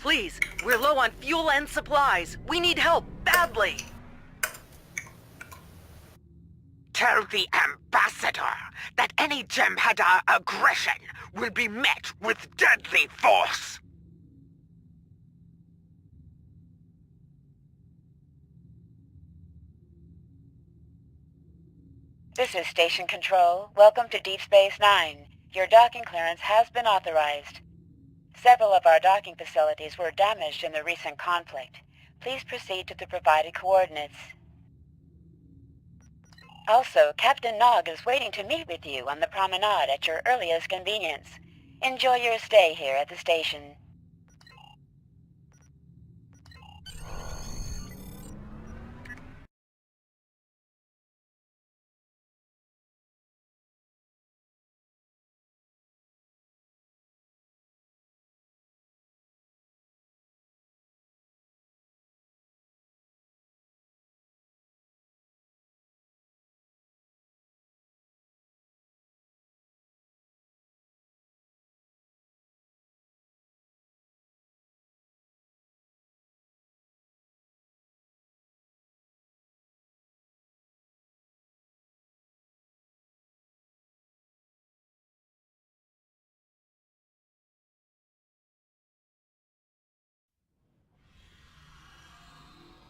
Please, we're low on fuel and supplies. We need help, badly. Tell the Ambassador that any Jem'Hadar aggression will be met with deadly force. This is Station Control. Welcome to Deep Space Nine. Your docking clearance has been authorized. Several of our docking facilities were damaged in the recent conflict. Please proceed to the provided coordinates. Also, Captain Nog is waiting to meet with you on the promenade at your earliest convenience. Enjoy your stay here at the station.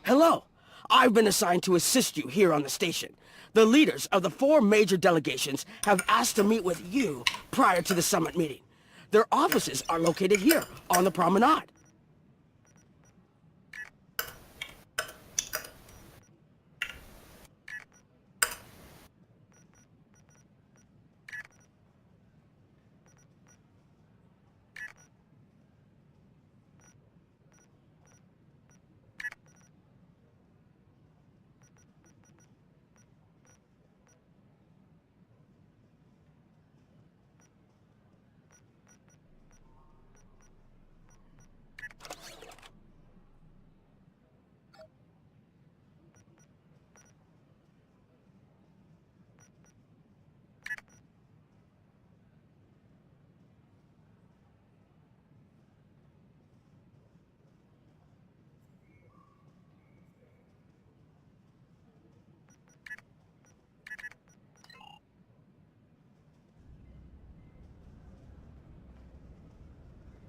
Hello. I've been assigned to assist you here on the station. The leaders of the 4 major delegations have asked to meet with you prior to the summit meeting. Their offices are located here on the promenade.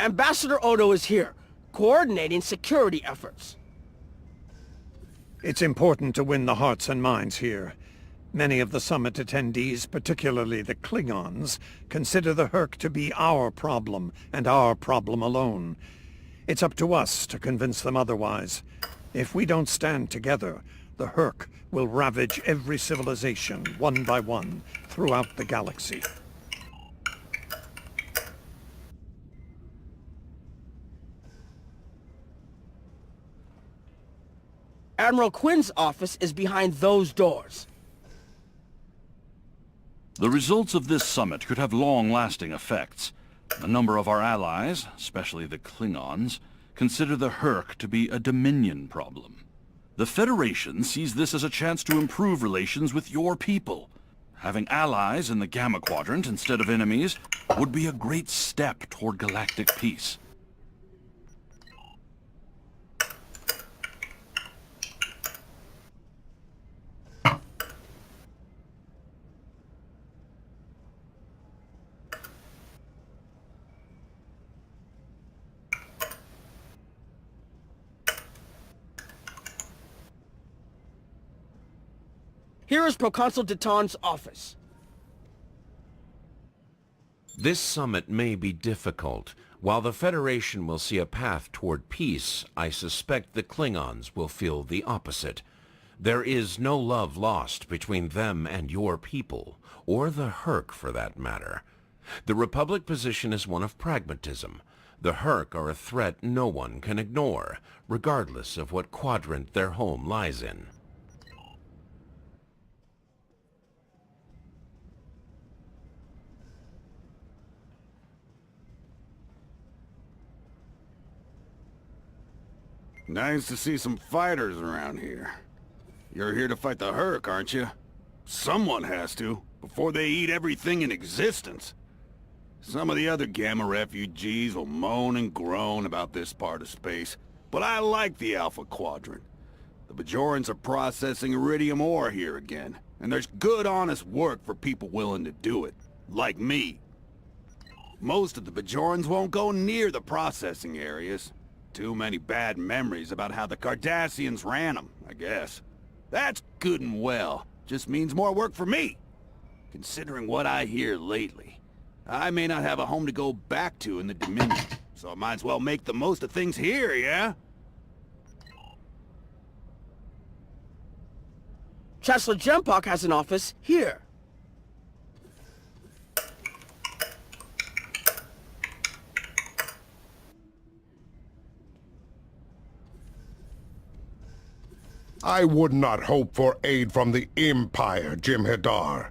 Ambassador Odo is here, coordinating security efforts. It's important to win the hearts and minds here. Many of the summit attendees, particularly the Klingons, consider the Herc to be our problem, and our problem alone. It's up to us to convince them otherwise. If we don't stand together, the Herc will ravage every civilization, one by one, throughout the galaxy. Admiral Quinn's office is behind those doors. The results of this summit could have long-lasting effects. A number of our allies, especially the Klingons, consider the Herc to be a Dominion problem. The Federation sees this as a chance to improve relations with your people. Having allies in the Gamma Quadrant instead of enemies would be a great step toward galactic peace. Here is Proconsul Deton's office. This summit may be difficult. While the Federation will see a path toward peace, I suspect the Klingons will feel the opposite. There is no love lost between them and your people, or the Herc for that matter. The Republic position is one of pragmatism. The Herc are a threat no one can ignore, regardless of what quadrant their home lies in. Nice to see some fighters around here. You're here to fight the Herc, aren't you? Someone has to, before they eat everything in existence. Some of the other Gamma refugees will moan and groan about this part of space, but I like the Alpha Quadrant. The Bajorans are processing iridium ore here again, and there's good honest work for people willing to do it, like me. Most of the Bajorans won't go near the processing areas. Too many bad memories about how the Cardassians ran them, I guess. That's good and well, just means more work for me. Considering what I hear lately, I may not have a home to go back to in the Dominion, so I might as well make the most of things here, yeah? Chancellor Jempok has an office here. I would not hope for aid from the Empire, Jem'Hadar.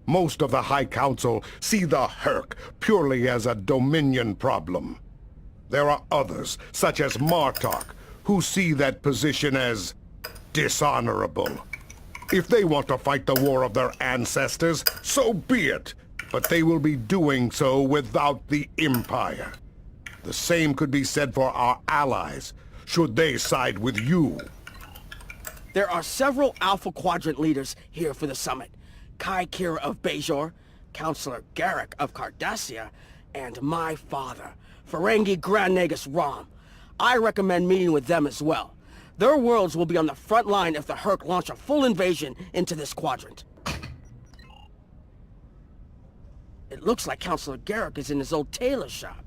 Most of the High Council see the Herc purely as a Dominion problem. There are others, such as Martok, who see that position as dishonorable. If they want to fight the war of their ancestors, so be it. But they will be doing so without the Empire. The same could be said for our allies, should they side with you. There are several Alpha Quadrant leaders here for the summit. Kai Kira of Bajor, Counselor Garrick of Cardassia, and my father, Ferengi Grand Nagus Rom. I recommend meeting with them as well. Their worlds will be on the front line if the Herc launch a full invasion into this quadrant. It looks like Counselor Garrick is in his old tailor shop.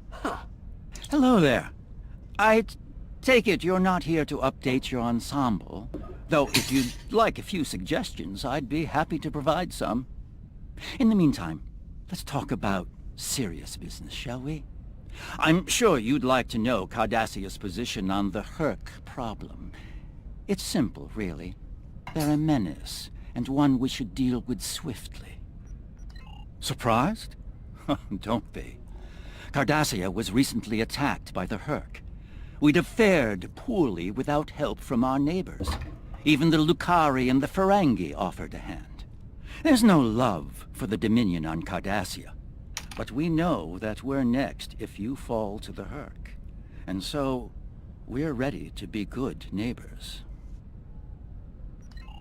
Huh. Hello there. I take it you're not here to update your ensemble. Though if you'd like a few suggestions, I'd be happy to provide some. In the meantime, let's talk about serious business, shall we? I'm sure you'd like to know Cardassia's position on the Herc problem. It's simple, really. They're a menace, and one we should deal with swiftly. Surprised? Don't be. Cardassia was recently attacked by the Herc. We'd have fared poorly without help from our neighbors. Even the Lucari and the Ferengi offered a hand. There's no love for the Dominion on Cardassia, but we know that we're next if you fall to the Herc. And so, we're ready to be good neighbors.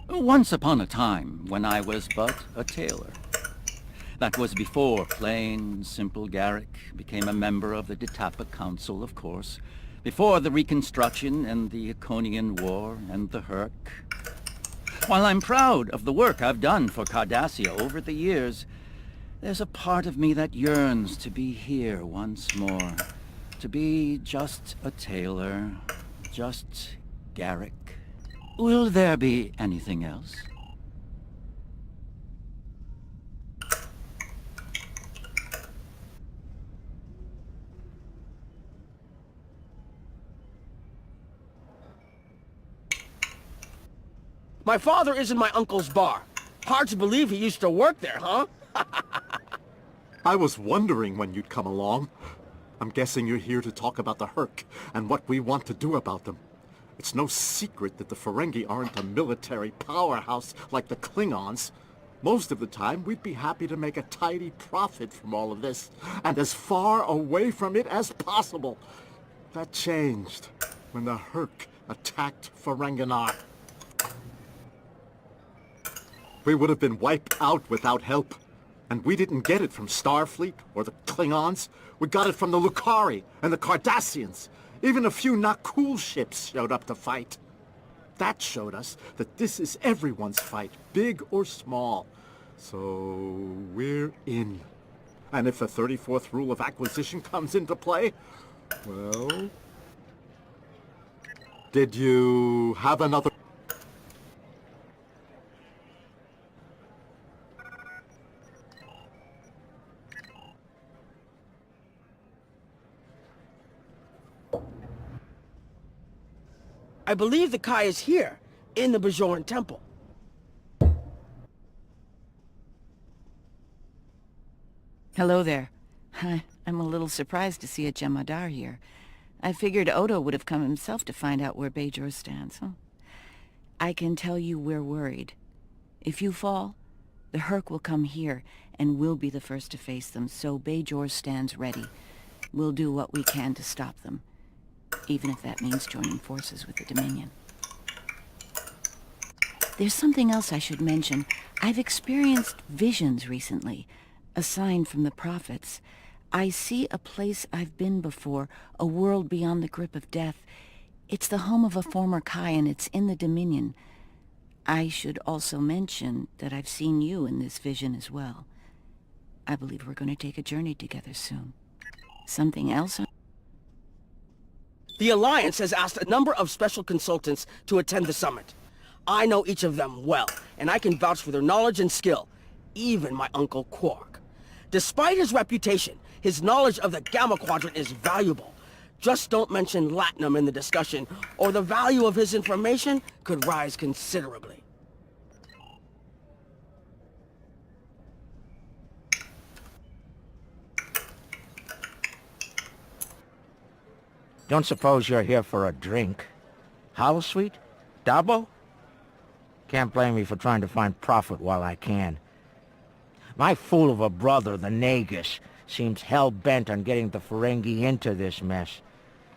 Once upon a time, when I was but a tailor. That was before plain, simple Garrick became a member of the Detapa Council, of course. Before the Reconstruction and the Iconian War and the Herc. While I'm proud of the work I've done for Cardassia over the years, there's a part of me that yearns to be here once more. To be just a tailor, just Garrick. Will there be anything else? My father is in my uncle's bar. Hard to believe he used to work there, huh? I was wondering when you'd come along. I'm guessing you're here to talk about the Herc and what we want to do about them. It's no secret that the Ferengi aren't a military powerhouse like the Klingons. Most of the time, we'd be happy to make a tidy profit from all of this, and as far away from it as possible. That changed when the Herc attacked Ferenginar. We would have been wiped out without help. And we didn't get it from Starfleet or the Klingons. We got it from the Lucari and the Cardassians. Even a few not cool ships showed up to fight. That showed us that this is everyone's fight, big or small. So we're in. And if the 34th rule of acquisition comes into play, well... Did you have another... I believe the Kai is here, in the Bajoran Temple. Hello there. I'm a little surprised to see a Jem'Hadar here. I figured Odo would have come himself to find out where Bajor stands. I can tell you we're worried. If you fall, The Herc will come here, and we'll be the first to face them, so Bajor stands ready. We'll do what we can to stop them, even if that means joining forces with the Dominion. There's something else I should mention. I've experienced visions recently, a sign from the prophets. I see a place I've been before, a world beyond the grip of death. It's the home of a former Kai, and it's in the Dominion. I should also mention that I've seen you in this vision as well. I believe we're going to take a journey together soon. Something else? The Alliance has asked a number of special consultants to attend the summit. I know each of them well, and I can vouch for their knowledge and skill. Even my Uncle Quark. Despite his reputation, his knowledge of the Gamma Quadrant is valuable. Just don't mention Latinum in the discussion, or the value of his information could rise considerably. Don't suppose you're here for a drink? Hollow Sweet? Dabo? Can't blame me for trying to find profit while I can. My fool of a brother, the Nagus, seems hell-bent on getting the Ferengi into this mess.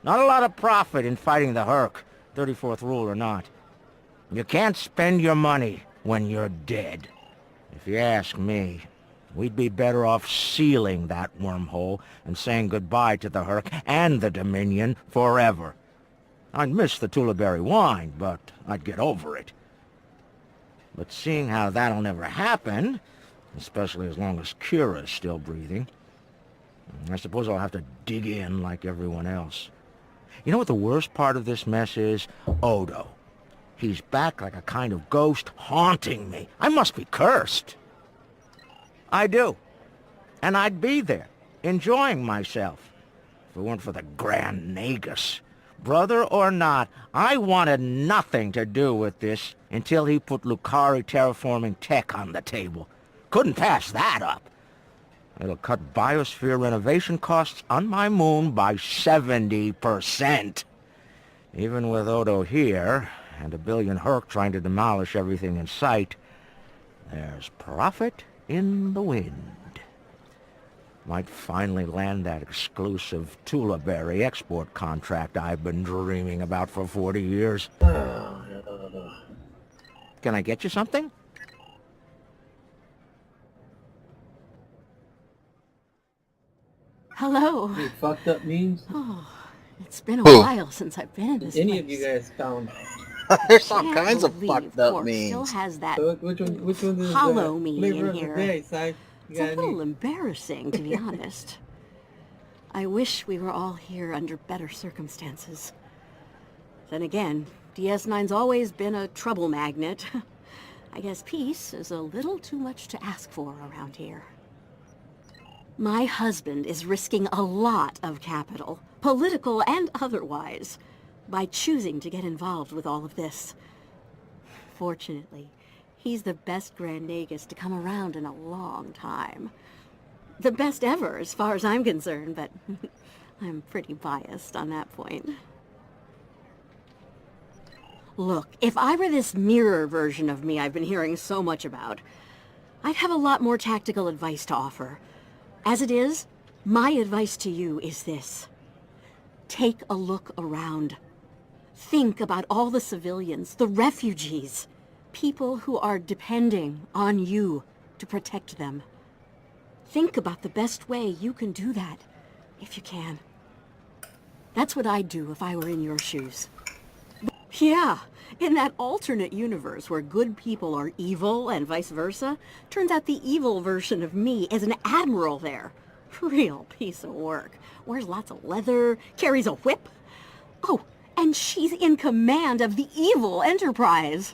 Not a lot of profit in fighting the Herc, 34th rule or not. You can't spend your money when you're dead. If you ask me, we'd be better off sealing that wormhole and saying goodbye to the Herc and the Dominion forever. I'd miss the Tulaberry wine, but I'd get over it. But seeing how that'll never happen, especially as long as Kira's still breathing, I suppose I'll have to dig in like everyone else. You know what the worst part of this mess is? Odo. He's back like a kind of ghost haunting me. I must be cursed. I do. And I'd be there, enjoying myself, if it weren't for the Grand Nagus. Brother or not, I wanted nothing to do with this until he put Lucari terraforming tech on the table. Couldn't pass that up. It'll cut biosphere renovation costs on my moon by 70%. Even with Odo here, and a billion Herc trying to demolish everything in sight, there's profit in the wind. Might finally land that exclusive Tulaberry export contract I've been dreaming about for 40 years. Can I get you something? Hello. Any fucked up memes? Oh, it's been a while since I've been in this Any place. of you guys found? There's all Can't kinds of believe fucked up Quark memes. still has that So which one is hollow the me flavor in of here. the day, Si? You It's a got little any? embarrassing, to be honest. I wish we were all here under better circumstances. Then again, DS9's always been a trouble magnet. I guess peace is a little too much to ask for around here. My husband is risking a lot of capital, political and otherwise, by choosing to get involved with all of this. Fortunately, he's the best Grand Nagus to come around in a long time. The best ever, as far as I'm concerned, but I'm pretty biased on that point. Look, if I were this mirror version of me I've been hearing so much about, I'd have a lot more tactical advice to offer. As it is, my advice to you is this. Take a look around. Think about all the civilians, the refugees, people who are depending on you to protect them. Think about the best way you can do that, if you can. That's what I'd do if I were in your shoes. Yeah, in that alternate universe where good people are evil and vice versa, turns out the evil version of me is an admiral there. Real piece of work. Wears lots of leather, carries a whip. Oh, and she's in command of the evil Enterprise.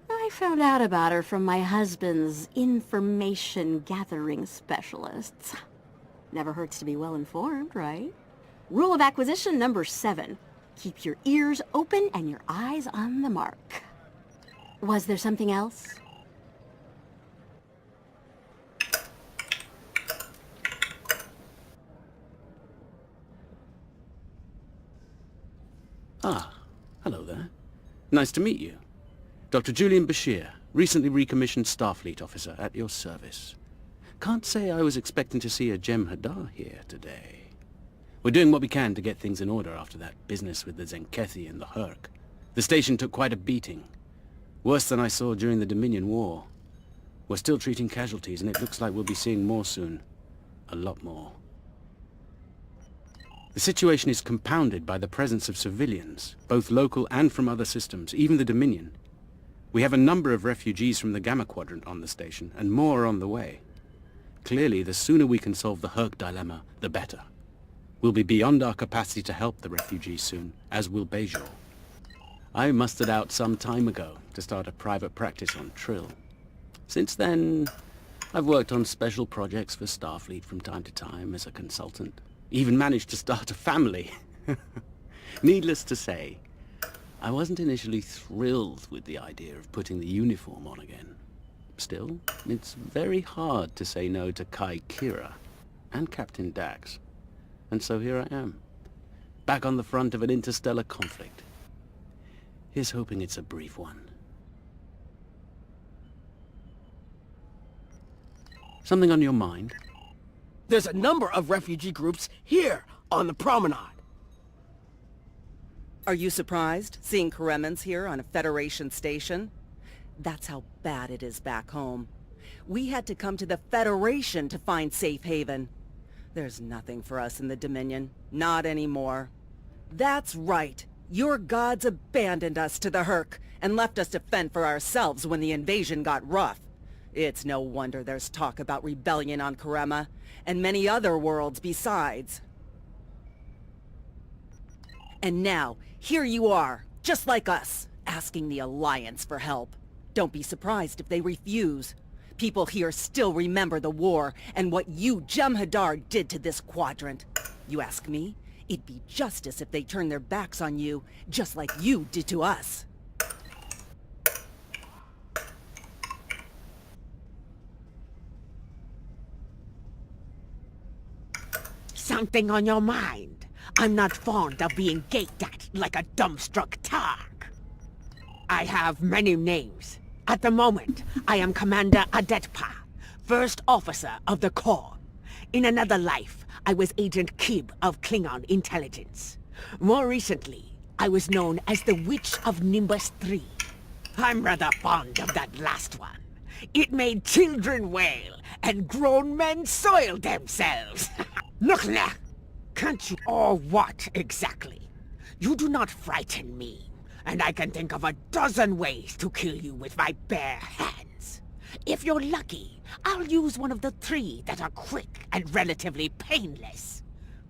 I found out about her from my husband's information gathering specialists. Never hurts to be well informed, right? Rule of acquisition number 7. Keep your ears open and your eyes on the mark. Was there something else? Ah, hello there. Nice to meet you. Dr. Julian Bashir, Recently recommissioned Starfleet officer at your service. Can't say I was expecting to see a Jem'Hadar here today. We're doing what we can to get things in order after that business with the Zenkethi and the Herc. The station took quite a beating. Worse than I saw during the Dominion War. We're still treating casualties, and it looks like we'll be seeing more soon. A lot more. The situation is compounded by the presence of civilians, both local and from other systems, even the Dominion. We have a number of refugees from the Gamma Quadrant on the station, and more are on the way. Clearly, the sooner we can solve the Herc dilemma, the better. We'll be beyond our capacity to help the refugees soon, as will Bajor. I mustered out some time ago to start a private practice on Trill. Since then, I've worked on special projects for Starfleet from time to time as a consultant. Even managed to start a family. Needless to say, I wasn't initially thrilled with the idea of putting the uniform on again. Still, it's very hard to say no to Kai Kira and Captain Dax. And so here I am, back on the front of an interstellar conflict. Here's hoping it's a brief one. Something on your mind? There's a number of refugee groups here on the promenade. Are you surprised, seeing Karemans here on a Federation station? That's how bad it is back home. We had to come to the Federation to find safe haven. There's nothing for us in the Dominion. Not anymore. That's right. Your gods abandoned us to the Herc and left us to fend for ourselves when the invasion got rough. It's no wonder there's talk about rebellion on Karema, and many other worlds besides. And now, here you are, just like us, asking the Alliance for help. Don't be surprised if they refuse. People here still remember the war and what you, Jem'Hadar, did to this quadrant. You ask me? It'd be justice if they turned their backs on you, just like you did to us. Something on your mind? I'm not fond of being gaped at like a dumbstruck targ. I have many names. At the moment, I am Commander Adetpa, First Officer of the Corps. In another life, I was Agent Kib of Klingon Intelligence. More recently, I was known as the Witch of Nimbus 3. I'm rather fond of that last one. It made children wail and grown men soil themselves. Look now! Can't you... Or what, exactly? You do not frighten me, and I can think of a dozen ways to kill you with my bare hands. If you're lucky, I'll use one of the 3 that are quick and relatively painless.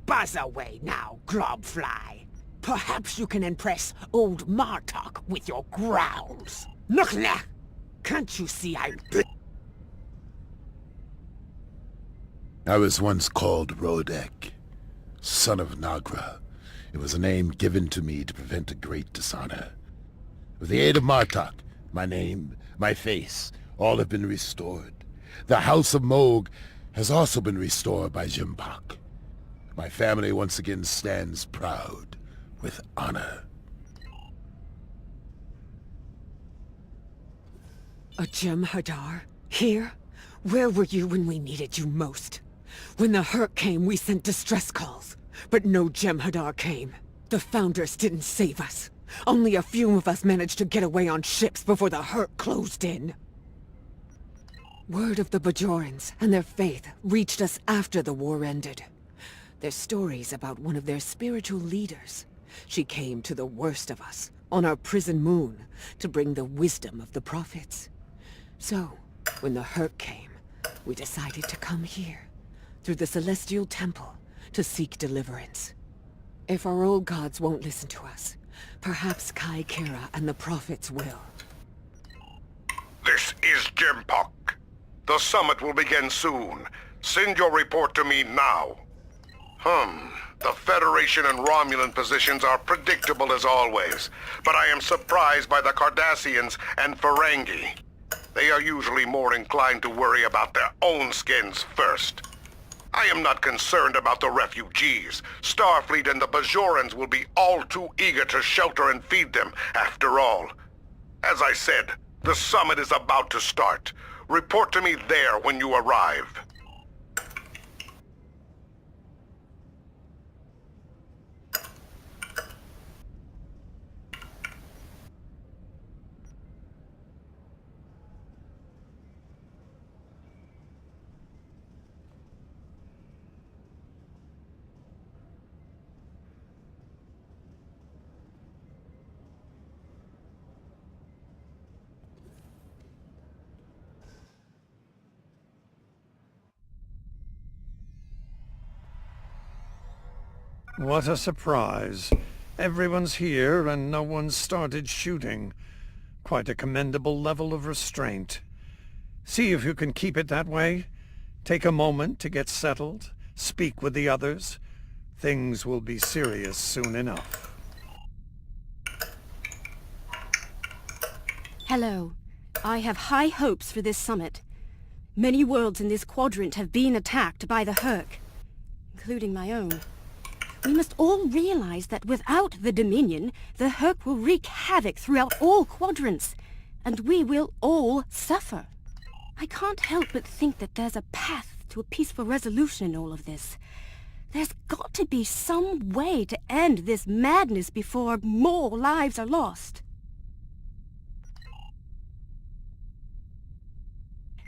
Buzz away now, Globfly. Perhaps you can impress old Martok with your growls. Look now! Can't you see I'm... I was once called Rodek, son of Nagra. It was a name given to me to prevent a great dishonor. With the aid of Martok, my name, my face, all have been restored. The House of Moog has also been restored by Jimpak. My family once again stands proud, with honor. A Jem'Hadar? Here? Where were you when we needed you most? When the Herc came, we sent distress calls, but no Jem'Hadar came. The Founders didn't save us. Only a few of us managed to get away on ships before the Herc closed in. Word of the Bajorans and their faith reached us after the war ended. Their stories about one of their spiritual leaders. She came to the worst of us, on our prison moon, to bring the wisdom of the prophets. So, when the Herc came, we decided to come here, through the Celestial Temple, to seek deliverance. If our old gods won't listen to us, perhaps Kai Kira and the prophets will. This is Jimpak. The summit will begin soon. Send your report to me now. The Federation and Romulan positions are predictable as always, but I am surprised by the Cardassians and Ferengi. They are usually more inclined to worry about their own skins first. I am not concerned about the refugees. Starfleet and the Bajorans will be all too eager to shelter and feed them, after all. As I said, The summit is about to start. Report to me there when you arrive. What a surprise. Everyone's here and no one's started shooting. Quite a commendable level of restraint. See if you can keep it that way. Take a moment to get settled. Speak with the others. Things will be serious soon enough. Hello. I have high hopes for this summit. Many worlds in this quadrant have been attacked by the Herc, including my own. We must all realize that without the Dominion, the Herc will wreak havoc throughout all quadrants, and we will all suffer. I can't help but think that there's a path to a peaceful resolution in all of this. There's got to be some way to end this madness before more lives are lost.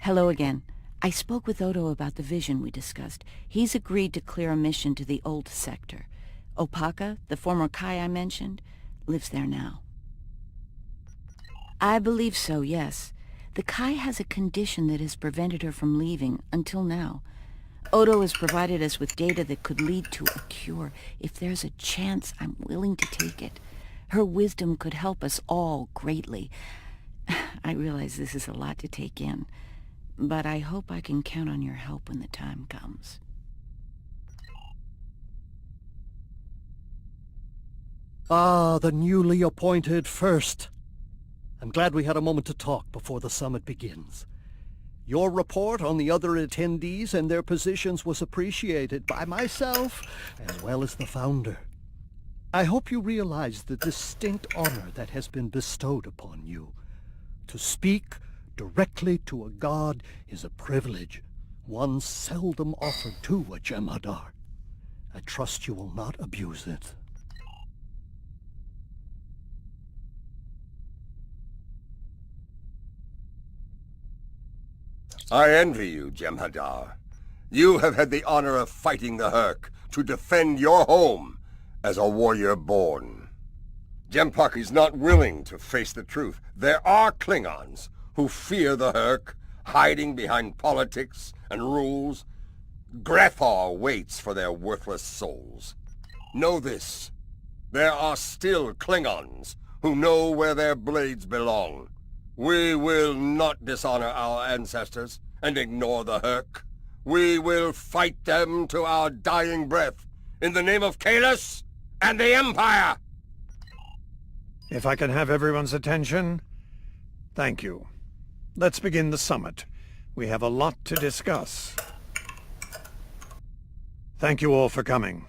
Hello again. I spoke with Odo about the vision we discussed. He's agreed to clear a mission to the old sector. Opaka, the former Kai I mentioned, lives there now. I believe so, yes. The Kai has a condition that has prevented her from leaving until now. Odo has provided us with data that could lead to a cure. If there's a chance, I'm willing to take it. Her wisdom could help us all greatly. I realize this is a lot to take in, but I hope I can count on your help when the time comes. Ah, the newly appointed First. I'm glad we had a moment to talk before the summit begins. Your report on the other attendees and their positions was appreciated by myself as well as the Founder. I hope you realize the distinct honor that has been bestowed upon you. To speak directly to a god is a privilege, one seldom offered to a Jem'Hadar. I trust you will not abuse it. I envy you, Jem'Hadar. You have had the honor of fighting the Herc to defend your home as a warrior born. Jem'Pak is not willing to face the truth. There are Klingons who fear the Herc, hiding behind politics and rules. Grethar waits for their worthless souls. Know this. There are still Klingons who know where their blades belong. We will not dishonor our ancestors and ignore the Herc. We will fight them to our dying breath in the name of Kahless and the Empire! If I can have everyone's attention, thank you. Let's begin the summit. We have a lot to discuss. Thank you all for coming.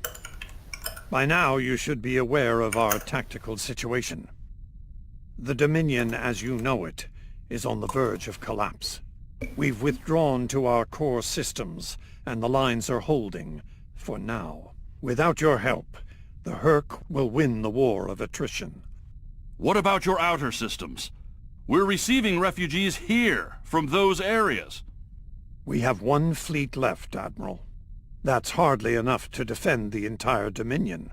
By now, you should be aware of our tactical situation. The Dominion, as you know it, is on the verge of collapse. We've withdrawn to our core systems, and the lines are holding, for now. Without your help, the Herc will win the war of attrition. What about your outer systems? We're receiving refugees here, from those areas. We have one fleet left, Admiral. That's hardly enough to defend the entire Dominion.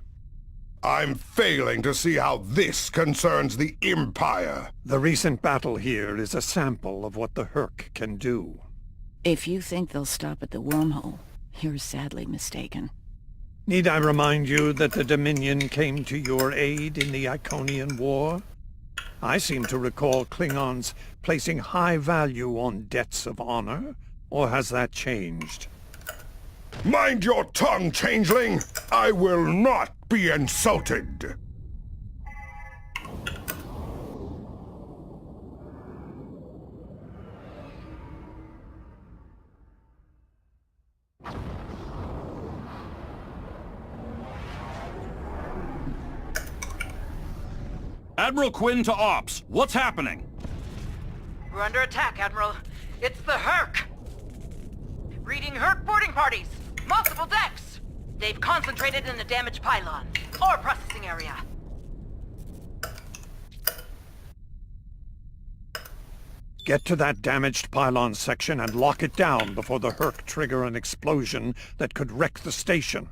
I'm failing to see how this concerns the Empire. The recent battle here is a sample of what the Herc can do. If you think they'll stop at the wormhole, you're sadly mistaken. Need I remind you that the Dominion came to your aid in the Iconian War? I seem to recall Klingons placing high value on debts of honor, or has that changed? Mind your tongue, changeling! I will not be insulted! Admiral Quinn to Ops. What's happening? We're under attack, Admiral. It's the Herc! Reading Herc boarding parties! Multiple decks! They've concentrated in the damaged pylon. Ore processing area. Get to that damaged pylon section and lock it down before the Herc trigger an explosion that could wreck the station.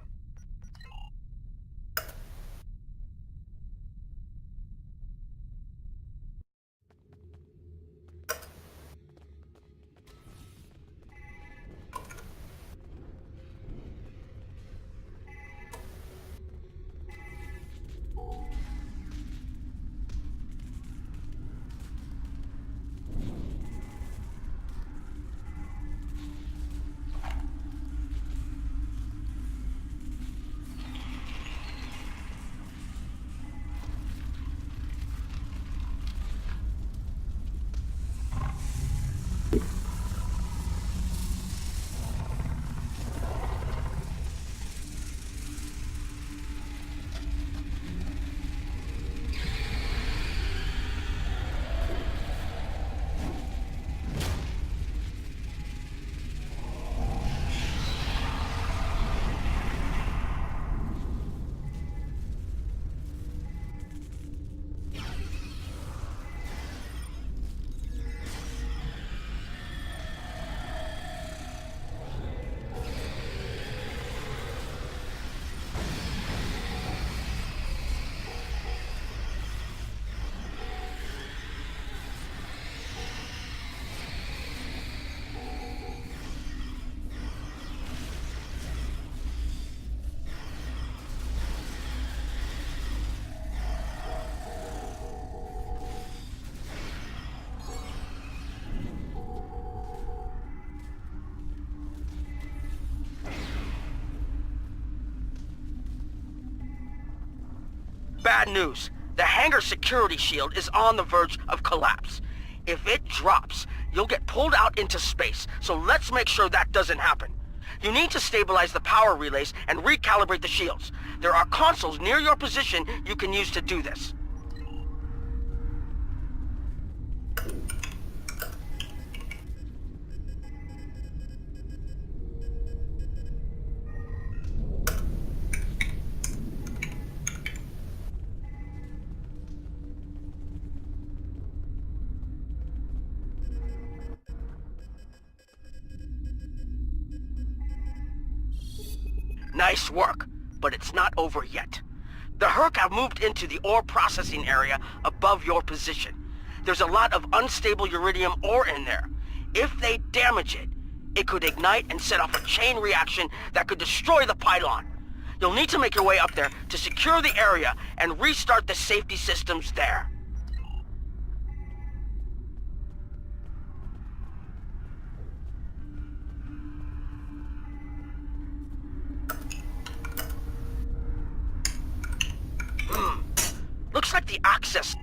Bad news. The hangar security shield is on the verge of collapse. If it drops, you'll get pulled out into space, so let's make sure that doesn't happen. You need to stabilize the power relays and recalibrate the shields. There are consoles near your position you can use to do this. Nice work, but it's not over yet. The Herc have moved into the ore processing area above your position. There's a lot of unstable uridium ore in there. If they damage it, it could ignite and set off a chain reaction that could destroy the pylon. You'll need to make your way up there to secure the area and restart the safety systems there. Looks like the access...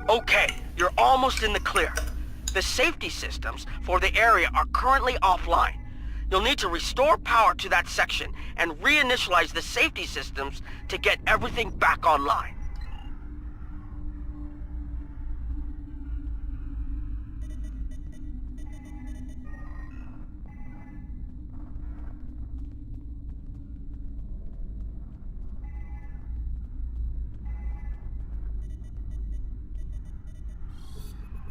Okay, you're almost in the clear. The safety systems for the area are currently offline. You'll need to restore power to that section and reinitialize the safety systems to get everything back online.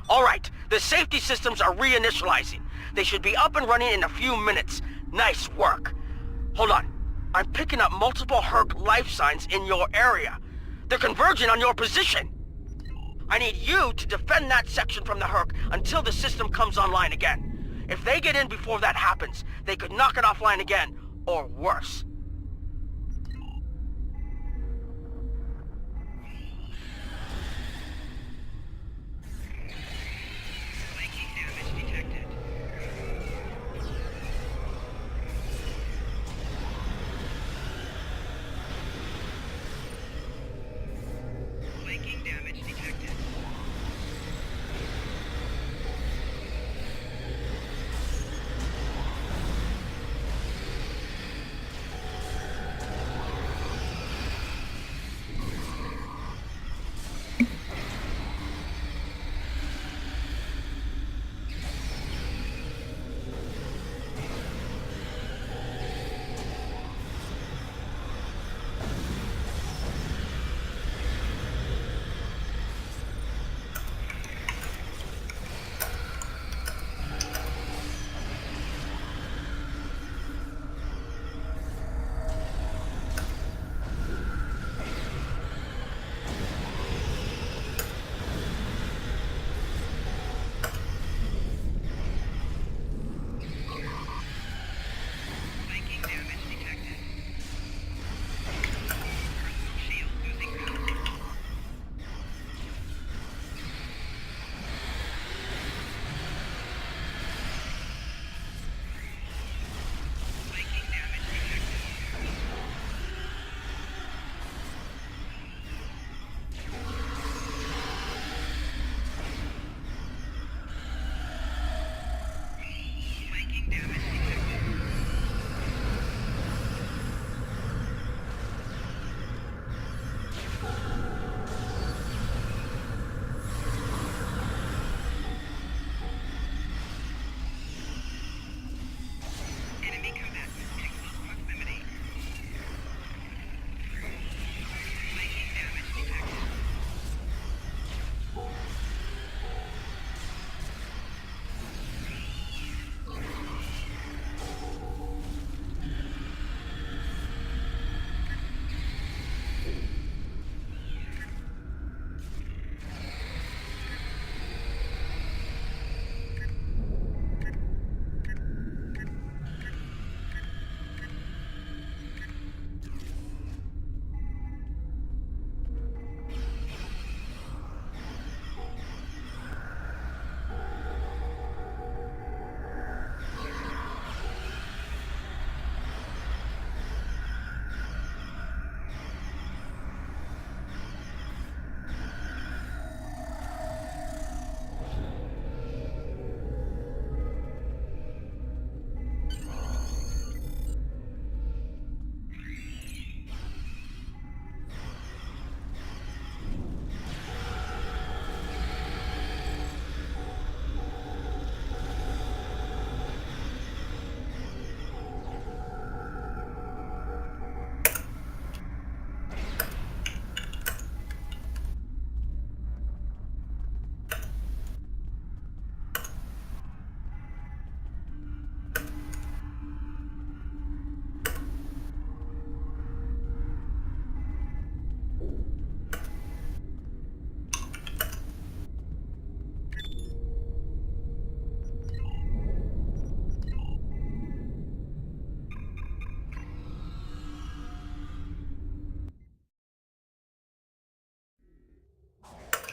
Alright, the safety systems are reinitializing. They should be up and running in a few minutes. Nice work. Hold on. I'm picking up multiple Herc life signs in your area. They're converging on your position. I need you to defend that section from the Herc until the system comes online again. If they get in before that happens, they could knock it offline again, or worse.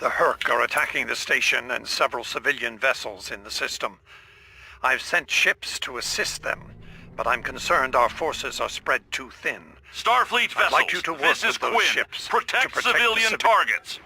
The Herc are attacking the station and several civilian vessels in the system. I've sent ships to assist them, but I'm concerned our forces are spread too thin. Starfleet vessels, I'd like you to work this is with those Quinn. ships Protect to civilian targets.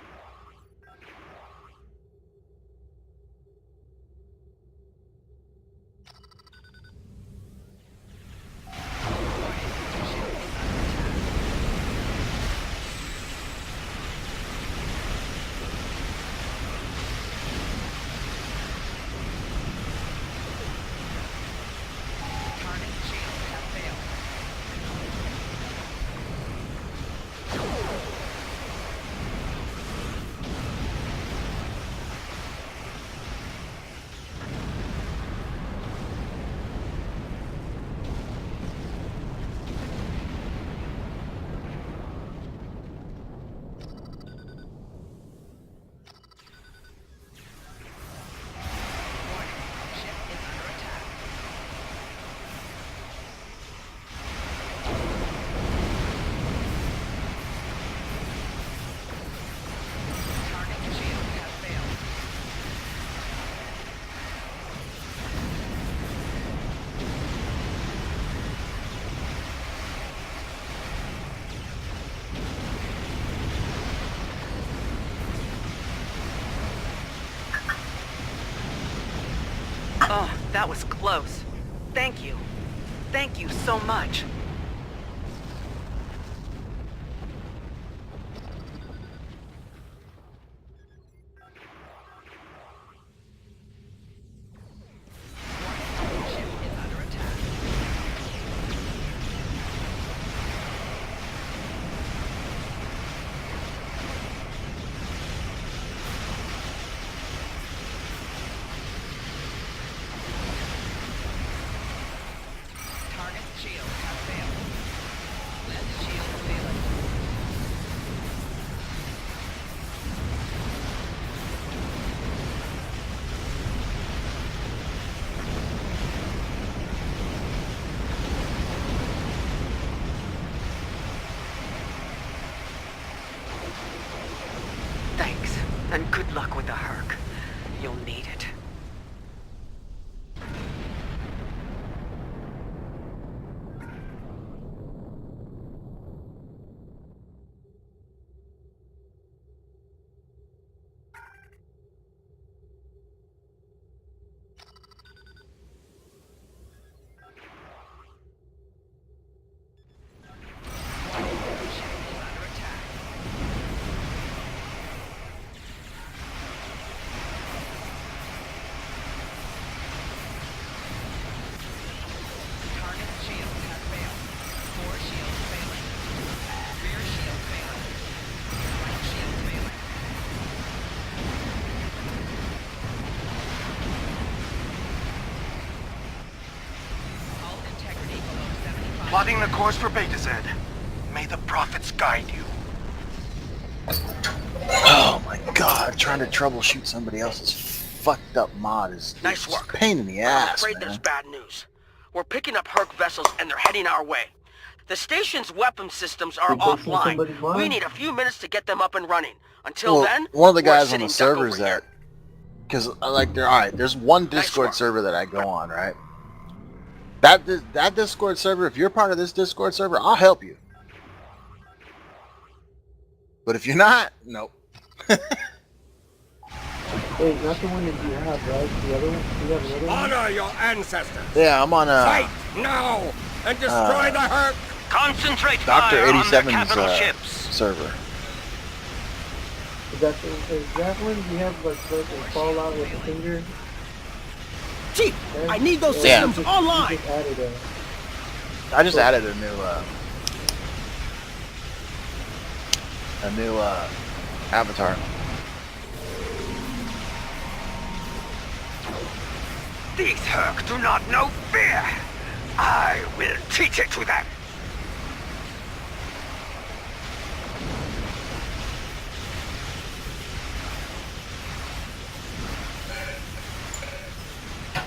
That was close. Thank you. Thank you so much. Thanks, and good luck with the Herc. You'll need it. Plotting the course for Beta Z. May the prophets guide you. Oh my god, trying to troubleshoot somebody else's fucked up mod is Nice a work. pain in the I'm ass, afraid man. there's bad news. We're picking up Herc vessels and they're heading our way. The station's weapon systems are offline. We need a few minutes to get them up and running. Until Well, then, one of the we're guys on the sitting duck servers over here. that, because like there's one Discord server that I go on, right? That Discord server, if you're part of this Discord server, I'll help you. But if you're not, nope. Wait, not the one that you have, right? The other one? You have another one? Honor your ancestors. Yeah, I'm on Fight now and destroy the Herc. Concentrate Dr. fire on their 87's capital ships. server. Is that one you have like fallout with the finger? Chief, I need those Yeah. systems online. You just added I just added a new avatar. These Herc do not know fear. I will teach it to them.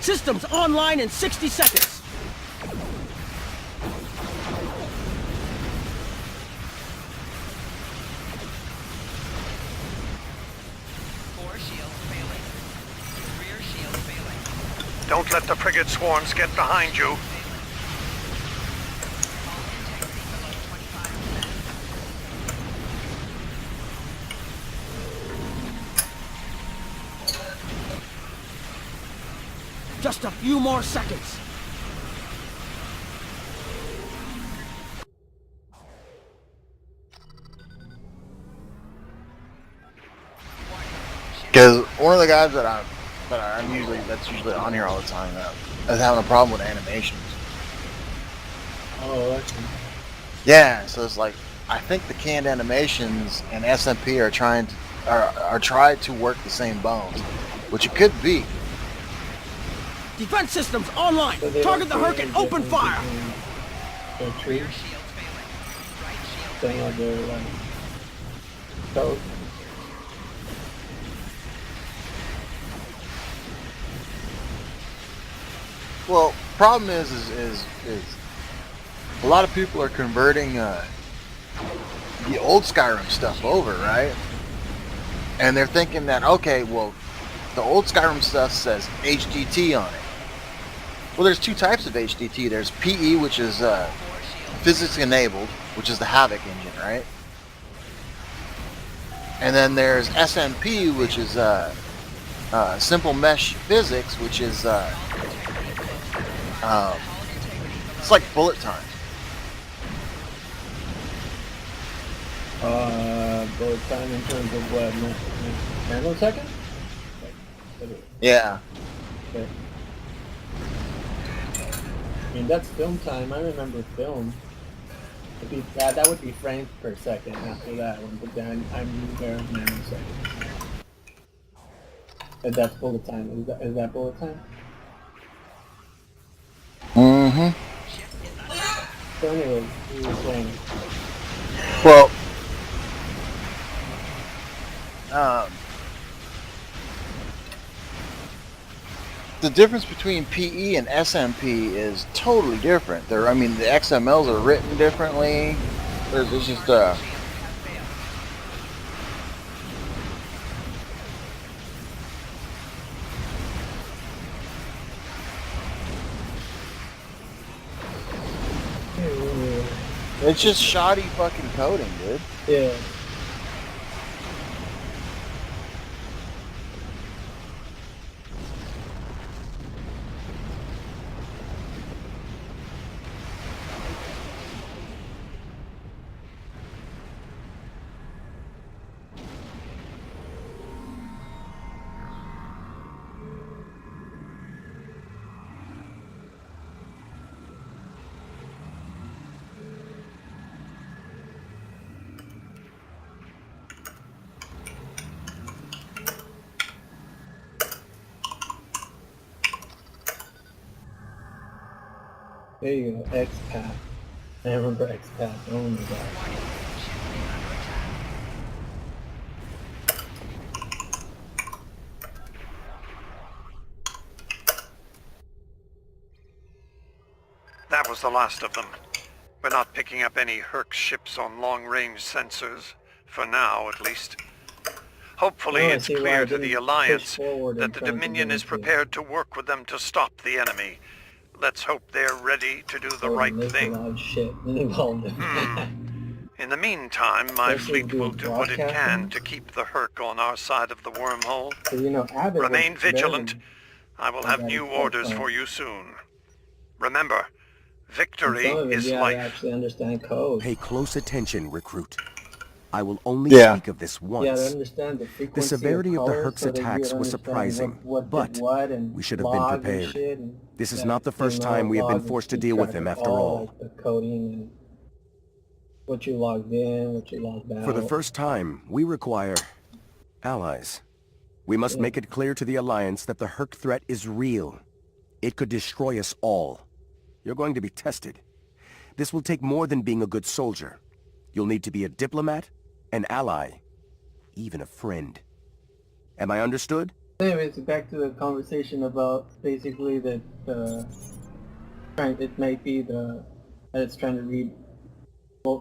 Systems online in 60 seconds. Don't let the frigate swarms get behind you. Just a few more seconds. Because one of the guys that's usually on here all the time is having a problem with animations. Oh, okay. Yeah, so it's like I think the canned animations and SMP are trying to work the same bones, which it could be. Defense systems online. So they Target the don't Herc see and any open difference fire. between the tree. Saying like they're like code. Well, problem is a lot of people are converting the old Skyrim stuff over, right? And they're thinking that, okay, well, the old Skyrim stuff says HDT on it. Well, there's two types of HDT. There's PE, which is physics enabled, which is the Havoc engine, right? And then there's SMP, which is simple mesh physics, which is It's like bullet time. Bullet time in terms of what? Nanosecond? Yeah. Okay. I mean, that's film time. I remember film. That would be frames per second after that one, but then I'm there nanoseconds. And that's bullet time. Is that bullet time? Mm-hmm. So anyways, you were saying. Well, the difference between PE and SMP is totally different. I mean, the XMLs are written differently. There's just it's just shoddy fucking coding, dude. Yeah. There you go, X-Path. I remember X-Path, oh my god. That was the last of them. We're not picking up any Herc ships on long-range sensors. For now, at least. Hopefully it's clear to the Alliance that the Dominion is prepared to work with them to stop the enemy. Let's hope they're ready to do the right thing. In the meantime, my fleet will do what it can to keep the Herc on our side of the wormhole. Remain vigilant. I will have new orders for you soon. Remember, victory is life. Actually understand code. Pay close attention, recruit. I will only Yeah. speak of this once. Yeah, to understand the frequency The severity of the colors Herc's so that you attacks was understand surprising, what but did what and we should have been log and prepared. shit and This is that, not the first time we have been log and forced to keep deal with track them of after all. like, the coding and what you logged in, what you logged out. For the first time, we require allies. We must make it clear to the Alliance that the Herc threat is real. It could destroy us all. You're going to be tested. This will take more than being a good soldier. You'll need to be a diplomat, an ally, even a friend. Am I understood? Anyways, back to the conversation about basically that it might be that it's trying to read.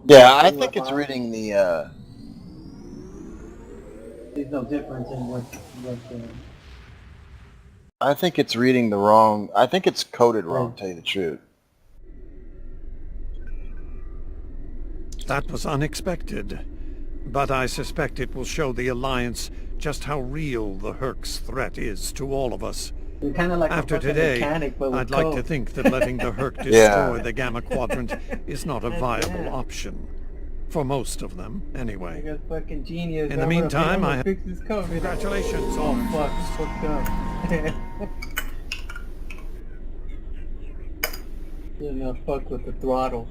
Yeah, I think it's reading the. There's no difference in what I think it's reading the wrong. I think it's coded wrong. To tell you the truth. That was unexpected, but I suspect it will show the Alliance just how real the Herc's threat is to all of us. kind of like After today, I'd like to think that letting the Herc destroy the Gamma Quadrant is not a viable option. For most of them, anyway. Like a fucking genius. In the meantime, I fix this code. Congratulations. Oh fuck, it's fucked up. You're not fuck with the throttle.